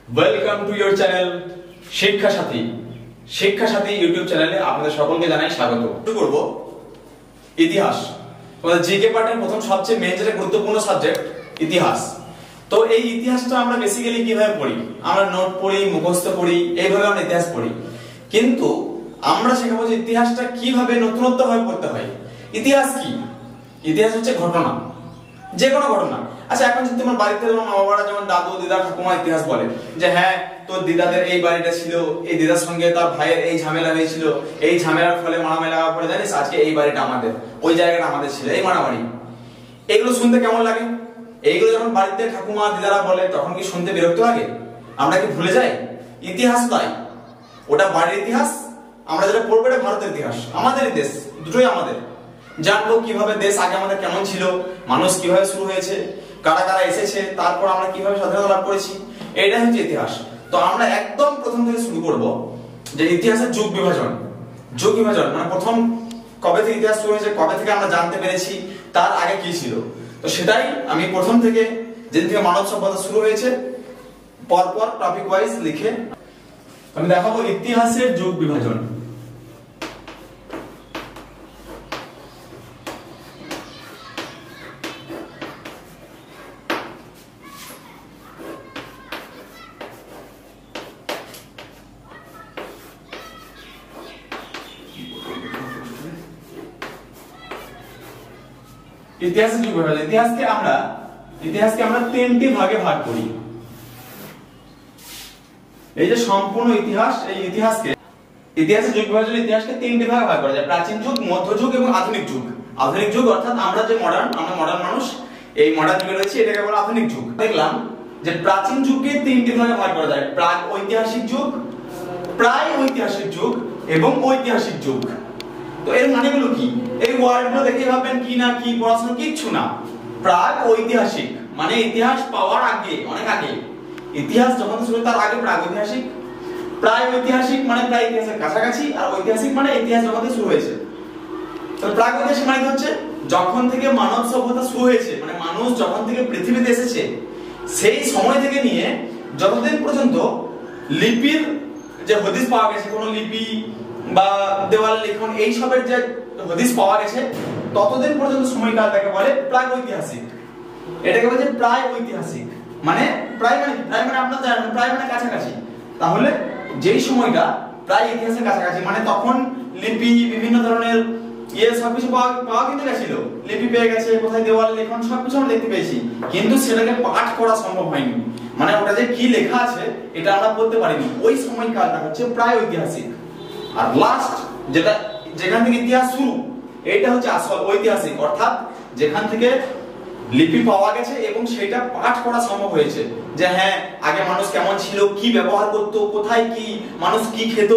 Welcome to your channel শিক্ষা সাথী। শিক্ষা সাথী YouTube চ্যানেলে আপনাদের সকলকে জানাই স্বাগত। শুরু করব ইতিহাস। আমাদের জিকে পার্টের প্রথম সবচেয়ে মেইন যেটা গুরুত্বপূর্ণ সাবজেক্ট ইতিহাস। তো এই ইতিহাসটা আমরা বেসিক্যালি কিভাবে পড়ি? আমরা নোট পড়ি, মুখস্থ পড়ি, এইভাবে আমরা ইতিহাস পড়ি। কিন্তু আমরা শেখাবো যে ইতিহাসটা কিভাবে নতুনত্ব ভাবে পড়তে হয়। ইতিহাস কি? ইতিহাস হচ্ছে ঘটনা, যে কোনো ঘটনা। আচ্ছা, এখন যদি তোমার বাড়িতে তোমার মা বাবারা যেমন দাদু দিদা ঠাকুমা ইতিহাস বলে যে হ্যাঁ তোর দিদাদের এই বাড়িটা ছিল, এই দিদার সঙ্গে তার ভাইয়ের এই ঝামেলা হয়েছিল, এই ঝামেলার ফলে মারামারি লাগার পরে জানিস আজকে এই বাড়িটা আমাদের, ওই জায়গাটা আমাদের ছিল, এই মারামারি। এগুলো শুনতে কেমন লাগে? এইগুলো যখন বাড়িতে ঠাকুমা দিদারা বলে তখন কি শুনতে বিরক্ত লাগে? আমরা কি ভুলে যাই? ইতিহাস তাই, ওটা বাড়ির ইতিহাস, আমরা যেটা পড়বো এটা ভারতের ইতিহাস, আমাদের দেশ, দুটোই আমাদের। জানবো কিভাবে দেশ আগে আমাদের কেমন ছিল, মানুষ কিভাবে শুরু হয়েছে, কারা কারা এসেছে, তারপর আমরা কিভাবে স্বাধীনতা লাভ করেছি, এটাই হচ্ছে ইতিহাস। তো আমরা একদম প্রথম থেকে শুরু করব যে ইতিহাসের যুগ বিভাজন। যুগ বিভাজন মানে প্রথম কবে থেকে ইতিহাস শুরু হয়েছে, কবে থেকে আমরা জানতে পেরেছি, তার আগে কি ছিল। তো সেটাই আমি প্রথম থেকে যেদিন থেকে মানব সভ্যতা শুরু হয়েছে পরপর টপিক ওয়াইজ লিখে আমি দেখাবো ইতিহাসের যুগ বিভাজন। ইতিহাসের যুগ বিভাজন, ইতিহাসকে আমরা তিনটি ভাগে ভাগ করি। এই যে সম্পূর্ণ ইতিহাস, এই ইতিহাসের যুগ বিভাজন, ইতিহাসকে তিনটি ভাগে ভাগ করা যায়: প্রাচীন যুগ, মধ্যযুগ এবং আধুনিক যুগ। আধুনিক যুগ অর্থাৎ আমরা যে মডার্ন মানুষ, এই মডার্ন যুগে রয়েছে, এটাকে বলা আধুনিক যুগ। দেখলাম যে প্রাচীন যুগকে তিনটি ভাগে ভাগ করা যায়: প্রাক ঐতিহাসিক যুগ, প্রায় ঐতিহাসিক যুগ এবং ঐতিহাসিক যুগ। তো এর মানেগুলো কি? এই ওয়ার্ডগুলো দেখে ভাববেন কি না কি পড়াশোনা কিচ্ছু না। প্রাক ঐতিহাসিক মানে ইতিহাস পাওয়ার আগে, অনেক আগে। ইতিহাস যখন শুরু তার আগে প্রাক ঐতিহাসিক। প্রায় ঐতিহাসিক মানে প্রায় ইতিহাসের কাছাকাছি, আর ঐতিহাসিক মানে ইতিহাস যখন শুরু হয়েছে। তো প্রাক ঐতিহাসিক মানে হচ্ছে যখন থেকে মানব সভ্যতা শুরু হয়েছে, মানে মানুষ যখন থেকে পৃথিবীতে এসেছে সেই সময় থেকে নিয়ে যতদিন পর্যন্ত লিপির যে হদিস পাওয়া গেছে, কোনো লিপি বা দেওয়াল লিখন এই সবের যে হদিস পাওয়া গেছে ততদিন পর্যন্ত সময়কালটাকে বলে প্রাক ঐতিহাসিক। এটাকে বলে প্রায় ঐতিহাসিক। মানে প্রায় মানে আপনারা জানেন প্রায় মানে কাছাকাছি। তাহলে যেই সময়টা প্রায় ইতিহাসের কাছাকাছি মানে তখন লিপি বিভিন্ন ধরনের সবকিছু পাওয়া কিন্তু গেছিল, লিপি পেয়ে গেছে, কোথায় দেওয়াল লিখন সবকিছু আমরা দেখতে পেয়েছি, কিন্তু সেটাকে পাঠ করা সম্ভব হয়নি। মানে ওটা যে কি লেখা আছে এটা আমরা পড়তে পারিনি। ওই সময়কালটা হচ্ছে প্রায় ঐতিহাসিক। আর লাস্ট যেখান থেকে ইতিহাস শুরু, এটা হচ্ছে আসল ঐতিহাসিক, অর্থাৎ যেখান থেকে লিপি পাওয়া গেছে এবং সেটা পাঠ করা সম্ভব হয়েছে যে হ্যাঁ আগে মানুষ কেমন ছিল, কি ব্যবহার করত, কোথায় কি মানুষ কি খেত,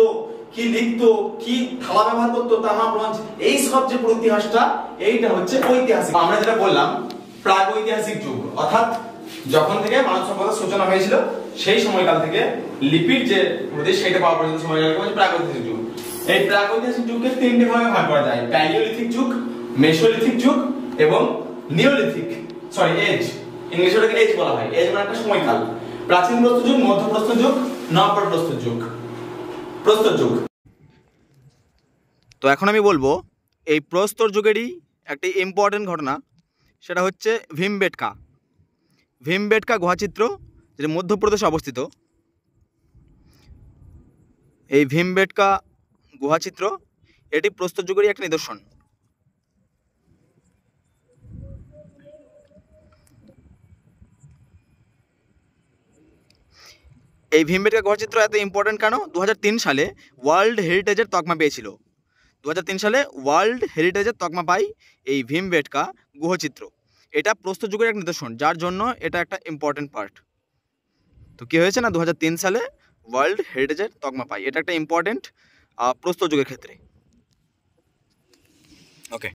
কি লিখতো, কি থালা ব্যবহার করতো, তামা ব্রোঞ্জ, এই সব যে পুরো ইতিহাসটা, এইটা হচ্ছে ঐতিহাসিক। আমরা যেটা বললাম প্রাক ঐতিহাসিক যুগ, অর্থাৎ যখন থেকে মানব সভ্যতার সূচনা হয়েছিল সেই সময়কাল থেকে লিপির যে হদিস সেটা পাওয়া পর্যন্ত সময়কালকে বলে প্রাক ঐতিহাসিক যুগ। এই প্রাক ঐতিহাসিক যুগকে তিনটি ভাগে ভাগ করা যায়: প্যালিওলিথিক যুগ, মেসোলিথিক যুগ এবং নিওলিথিক এজ। ইংলিশে এটাকে এজ বলা হয়। এজ মানে একটা সময়কাল। প্রাচীন প্রস্তর যুগ, মধ্যপ্রস্তর যুগ, নব্য প্রস্তর যুগ, প্রস্তর যুগ। তো এখন আমি বলবো এই প্রস্তর যুগেরই একটি ইম্পর্টেন্ট ঘটনা, সেটা হচ্ছে ভীমবেটকা গুহাচিত্র, যেটা মধ্যপ্রদেশে অবস্থিত। এই ভীমবেটকা গুহাচিত্র এটি প্রস্তর যুগেরই একটা নিদর্শন। এই ভীমবেটকা গুহাচিত্র এত ইম্পর্টেন্ট কেন? 2003 সালে ওয়ার্ল্ড হেরিটেজের তকমা পেয়েছিল। 2003 সালে ওয়ার্ল্ড হেরিটেজের তকমা পায় এই ভীমবেটকা গুহচিত্র। এটা প্রস্তর যুগের এক নিদর্শন, যার জন্য এটা একটা ইম্পর্টেন্ট পার্ট। তো কী হয়েছে না 2003 সালে ওয়ার্ল্ড হেরিটেজের তকমা পায়, এটা একটা ইম্পর্টেন্ট প্রস্তর যুগের ক্ষেত্রে।